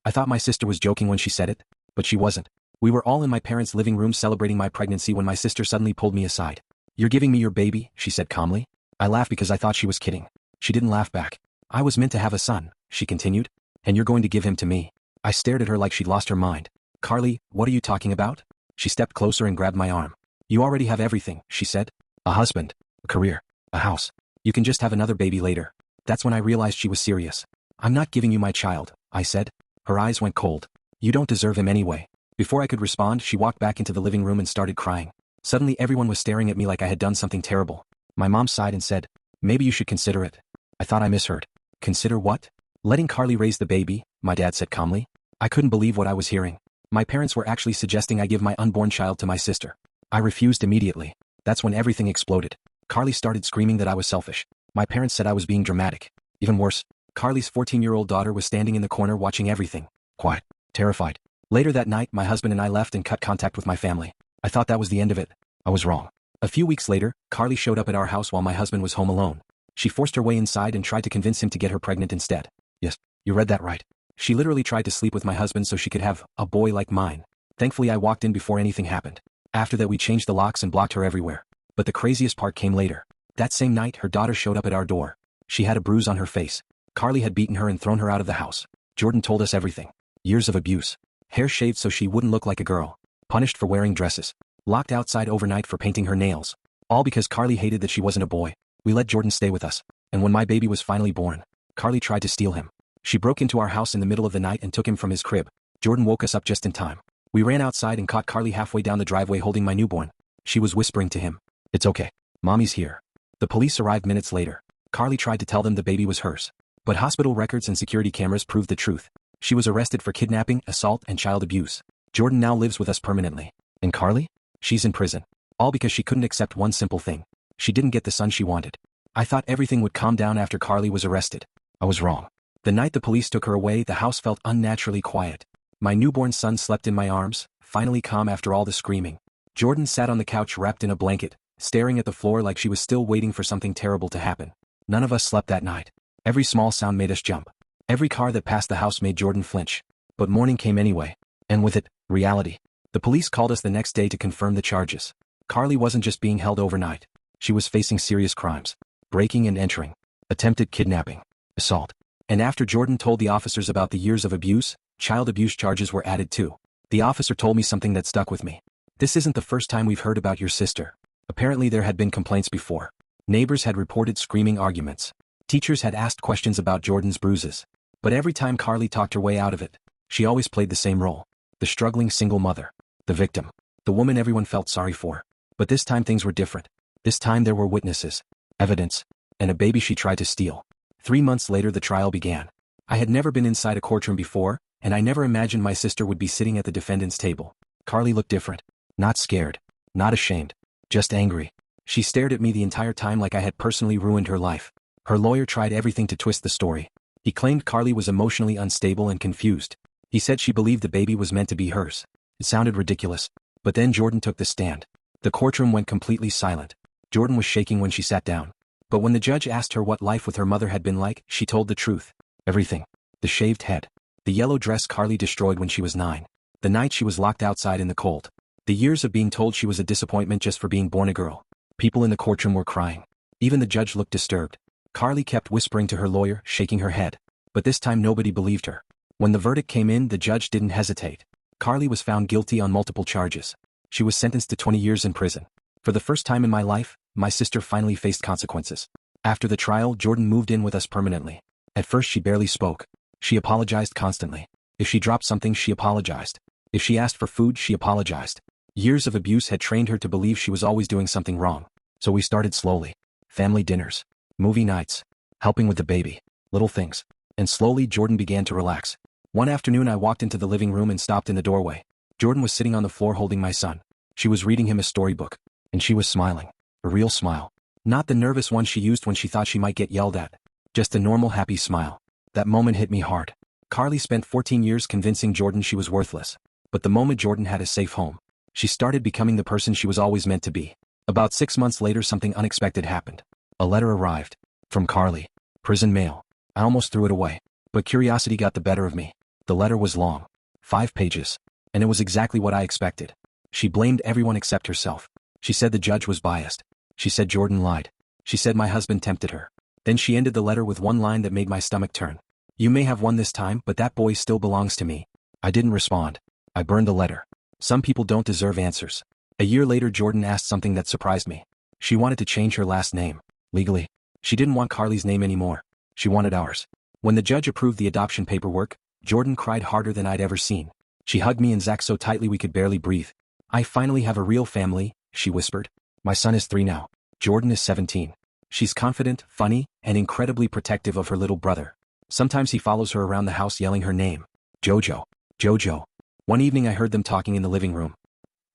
I thought my sister was joking when she said it, but she wasn't. We were all in my parents' living room celebrating my pregnancy when my sister suddenly pulled me aside. "You're giving me your baby," she said calmly. I laughed because I thought she was kidding. She didn't laugh back. "I was meant to have a son," she continued. "And you're going to give him to me." I stared at her like she'd lost her mind. "Carly, what are you talking about?" She stepped closer and grabbed my arm. "You already have everything," she said. "A husband, a career, a house. You can just have another baby later." That's when I realized she was serious. "I'm not giving you my child," I said. Her eyes went cold. "You don't deserve him anyway." Before I could respond, she walked back into the living room and started crying. Suddenly everyone was staring at me like I had done something terrible. My mom sighed and said, "Maybe you should consider it." I thought I misheard. "Consider what?" "Letting Carly raise the baby," my dad said calmly. I couldn't believe what I was hearing. My parents were actually suggesting I give my unborn child to my sister. I refused immediately. That's when everything exploded. Carly started screaming that I was selfish. My parents said I was being dramatic. Even worse, Carly's 14-year-old daughter was standing in the corner watching everything, quiet, terrified. Later that night, my husband and I left and cut contact with my family. I thought that was the end of it. I was wrong. A few weeks later, Carly showed up at our house while my husband was home alone. She forced her way inside and tried to convince him to get her pregnant instead. Yes, you read that right. She literally tried to sleep with my husband so she could have a boy like mine. Thankfully, I walked in before anything happened. After that, we changed the locks and blocked her everywhere. But the craziest part came later. That same night, her daughter showed up at our door. She had a bruise on her face. Carly had beaten her and thrown her out of the house. Jordan told us everything. Years of abuse. Hair shaved so she wouldn't look like a girl. Punished for wearing dresses. Locked outside overnight for painting her nails. All because Carly hated that she wasn't a boy. We let Jordan stay with us. And when my baby was finally born, Carly tried to steal him. She broke into our house in the middle of the night and took him from his crib. Jordan woke us up just in time. We ran outside and caught Carly halfway down the driveway holding my newborn. She was whispering to him, "It's okay. Mommy's here." The police arrived minutes later. Carly tried to tell them the baby was hers. But hospital records and security cameras proved the truth. She was arrested for kidnapping, assault, and child abuse. Jordan now lives with us permanently. And Carly? She's in prison. All because she couldn't accept one simple thing. She didn't get the son she wanted. I thought everything would calm down after Carly was arrested. I was wrong. The night the police took her away, the house felt unnaturally quiet. My newborn son slept in my arms, finally calm after all the screaming. Jordan sat on the couch wrapped in a blanket, staring at the floor like she was still waiting for something terrible to happen. None of us slept that night. Every small sound made us jump. Every car that passed the house made Jordan flinch. But morning came anyway. And with it, reality. The police called us the next day to confirm the charges. Carly wasn't just being held overnight. She was facing serious crimes. Breaking and entering. Attempted kidnapping. Assault. And after Jordan told the officers about the years of abuse, child abuse charges were added too. The officer told me something that stuck with me. "This isn't the first time we've heard about your sister." Apparently there had been complaints before. Neighbors had reported screaming arguments. Teachers had asked questions about Jordan's bruises. But every time Carly talked her way out of it, she always played the same role. The struggling single mother. The victim. The woman everyone felt sorry for. But this time things were different. This time there were witnesses. Evidence. And a baby she tried to steal. 3 months later the trial began. I had never been inside a courtroom before, and I never imagined my sister would be sitting at the defendant's table. Carly looked different. Not scared. Not ashamed. Just angry. She stared at me the entire time like I had personally ruined her life. Her lawyer tried everything to twist the story. He claimed Carly was emotionally unstable and confused. He said she believed the baby was meant to be hers. It sounded ridiculous. But then Jordan took the stand. The courtroom went completely silent. Jordan was shaking when she sat down. But when the judge asked her what life with her mother had been like, she told the truth. Everything. The shaved head. The yellow dress Carly destroyed when she was 9. The night she was locked outside in the cold. The years of being told she was a disappointment just for being born a girl. People in the courtroom were crying. Even the judge looked disturbed. Carly kept whispering to her lawyer, shaking her head. But this time nobody believed her. When the verdict came in, the judge didn't hesitate. Carly was found guilty on multiple charges. She was sentenced to 20 years in prison. For the first time in my life, my sister finally faced consequences. After the trial, Jordan moved in with us permanently. At first she barely spoke. She apologized constantly. If she dropped something, she apologized. If she asked for food, she apologized. Years of abuse had trained her to believe she was always doing something wrong. So we started slowly. Family dinners. Movie nights. Helping with the baby. Little things. And slowly Jordan began to relax. One afternoon I walked into the living room and stopped in the doorway. Jordan was sitting on the floor holding my son. She was reading him a storybook. And she was smiling. A real smile. Not the nervous one she used when she thought she might get yelled at. Just a normal happy smile. That moment hit me hard. Carly spent 14 years convincing Jordan she was worthless. But the moment Jordan had a safe home, she started becoming the person she was always meant to be. About 6 months later something unexpected happened. A letter arrived. From Carly. Prison mail. I almost threw it away. But curiosity got the better of me. The letter was long. 5 pages. And it was exactly what I expected. She blamed everyone except herself. She said the judge was biased. She said Jordan lied. She said my husband tempted her. Then she ended the letter with one line that made my stomach turn. You may have won this time, but that boy still belongs to me. I didn't respond. I burned the letter. Some people don't deserve answers. A year later, Jordan asked something that surprised me. She wanted to change her last name. Legally. She didn't want Carly's name anymore. She wanted ours. When the judge approved the adoption paperwork, Jordan cried harder than I'd ever seen. She hugged me and Zach so tightly we could barely breathe. I finally have a real family, she whispered. My son is 3 now. Jordan is 17. She's confident, funny, and incredibly protective of her little brother. Sometimes he follows her around the house yelling her name. Jojo. Jojo. One evening I heard them talking in the living room.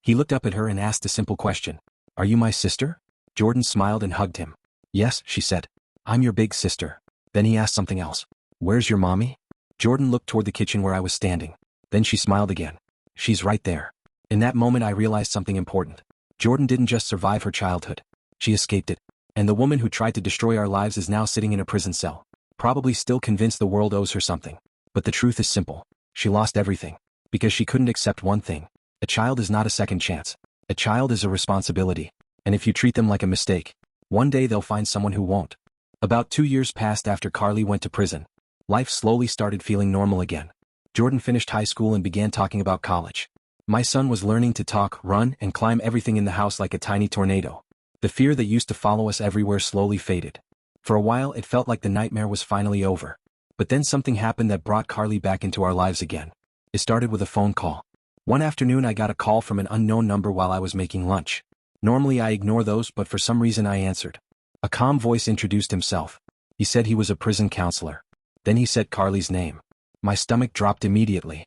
He looked up at her and asked a simple question. Are you my sister? Jordan smiled and hugged him. Yes, she said. I'm your big sister. Then he asked something else. Where's your mommy? Jordan looked toward the kitchen where I was standing. Then she smiled again. She's right there. In that moment I realized something important. Jordan didn't just survive her childhood. She escaped it. And the woman who tried to destroy our lives is now sitting in a prison cell. Probably still convinced the world owes her something. But the truth is simple. She lost everything. Because she couldn't accept one thing. A child is not a second chance. A child is a responsibility. And if you treat them like a mistake, one day they'll find someone who won't. About 2 years passed after Carly went to prison. Life slowly started feeling normal again. Jordan finished high school and began talking about college. My son was learning to talk, run, and climb everything in the house like a tiny tornado. The fear that used to follow us everywhere slowly faded. For a while it felt like the nightmare was finally over. But then something happened that brought Carly back into our lives again. It started with a phone call. One afternoon I got a call from an unknown number while I was making lunch. Normally I ignore those, but for some reason I answered. A calm voice introduced himself. He said he was a prison counselor. Then he said Carly's name. My stomach dropped immediately.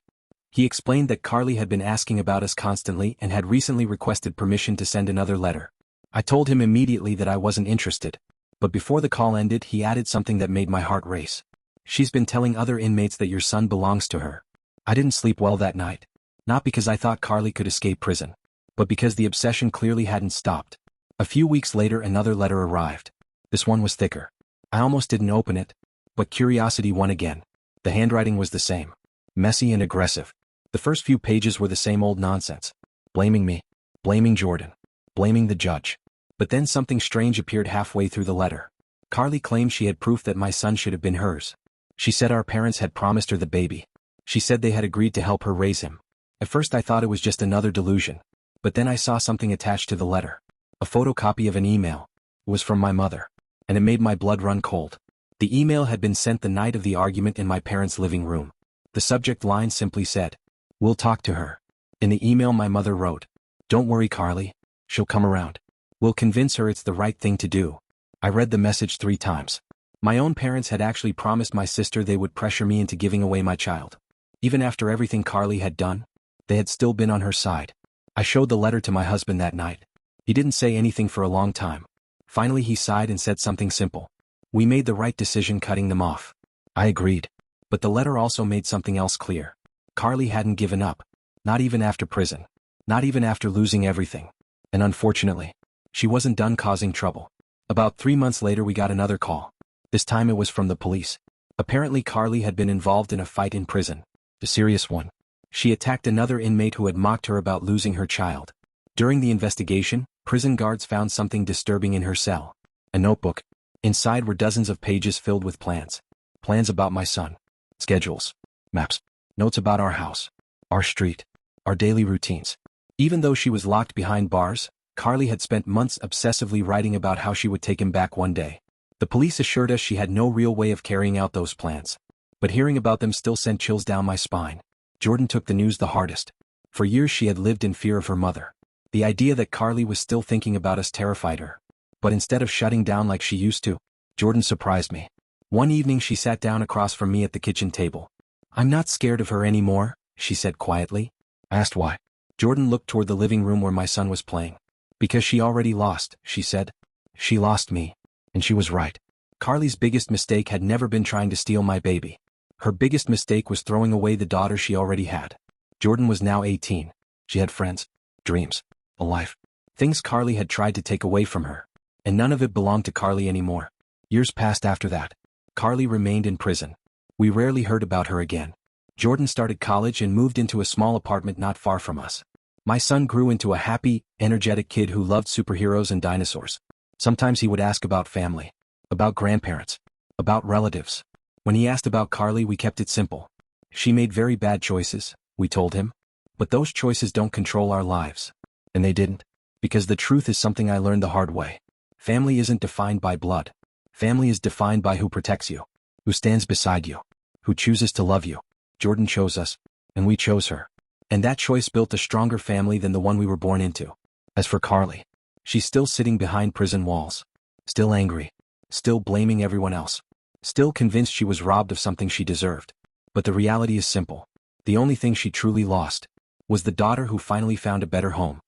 He explained that Carly had been asking about us constantly and had recently requested permission to send another letter. I told him immediately that I wasn't interested. But before the call ended he added something that made my heart race. She's been telling other inmates that your son belongs to her. I didn't sleep well that night. Not because I thought Carly could escape prison, but because the obsession clearly hadn't stopped. A few weeks later another letter arrived. This one was thicker. I almost didn't open it, but curiosity won again. The handwriting was the same. Messy and aggressive. The first few pages were the same old nonsense. Blaming me. Blaming Jordan. Blaming the judge. But then something strange appeared halfway through the letter. Carly claimed she had proof that my son should have been hers. She said our parents had promised her the baby. She said they had agreed to help her raise him. At first I thought it was just another delusion. But then I saw something attached to the letter. A photocopy of an email. It was from my mother. And it made my blood run cold. The email had been sent the night of the argument in my parents' living room. The subject line simply said, "We'll talk to her." In the email my mother wrote, "Don't worry, Carly. She'll come around. We'll convince her it's the right thing to do." I read the message 3 times. My own parents had actually promised my sister they would pressure me into giving away my child. Even after everything Carly had done, they had still been on her side. I showed the letter to my husband that night. He didn't say anything for a long time. Finally he sighed and said something simple. We made the right decision cutting them off. I agreed. But the letter also made something else clear. Carly hadn't given up. Not even after prison. Not even after losing everything. And unfortunately, she wasn't done causing trouble. About 3 months later we got another call. This time it was from the police. Apparently Carly had been involved in a fight in prison. A serious one. She attacked another inmate who had mocked her about losing her child. During the investigation, prison guards found something disturbing in her cell. A notebook. Inside were dozens of pages filled with plans. Plans about my son. Schedules. Maps. Notes about our house. Our street. Our daily routines. Even though she was locked behind bars, Carly had spent months obsessively writing about how she would take him back one day. The police assured us she had no real way of carrying out those plans. But hearing about them still sent chills down my spine. Jordan took the news the hardest. For years she had lived in fear of her mother. The idea that Carly was still thinking about us terrified her. But instead of shutting down like she used to, Jordan surprised me. One evening she sat down across from me at the kitchen table. "I'm not scared of her anymore," she said quietly. I asked why. Jordan looked toward the living room where my son was playing. "Because she already lost," she said. "She lost me." And she was right. Carly's biggest mistake had never been trying to steal my baby. Her biggest mistake was throwing away the daughter she already had. Jordan was now 18. She had friends, dreams, a life. Things Carly had tried to take away from her. And none of it belonged to Carly anymore. Years passed after that. Carly remained in prison. We rarely heard about her again. Jordan started college and moved into a small apartment not far from us. My son grew into a happy, energetic kid who loved superheroes and dinosaurs. Sometimes he would ask about family, about grandparents, about relatives. When he asked about Carly, we kept it simple. She made very bad choices, we told him. But those choices don't control our lives. And they didn't. Because the truth is something I learned the hard way. Family isn't defined by blood. Family is defined by who protects you, who stands beside you, who chooses to love you. Jordan chose us, and we chose her. And that choice built a stronger family than the one we were born into. As for Carly, she's still sitting behind prison walls. Still angry. Still blaming everyone else. Still convinced she was robbed of something she deserved. But the reality is simple. The only thing she truly lost was the daughter who finally found a better home.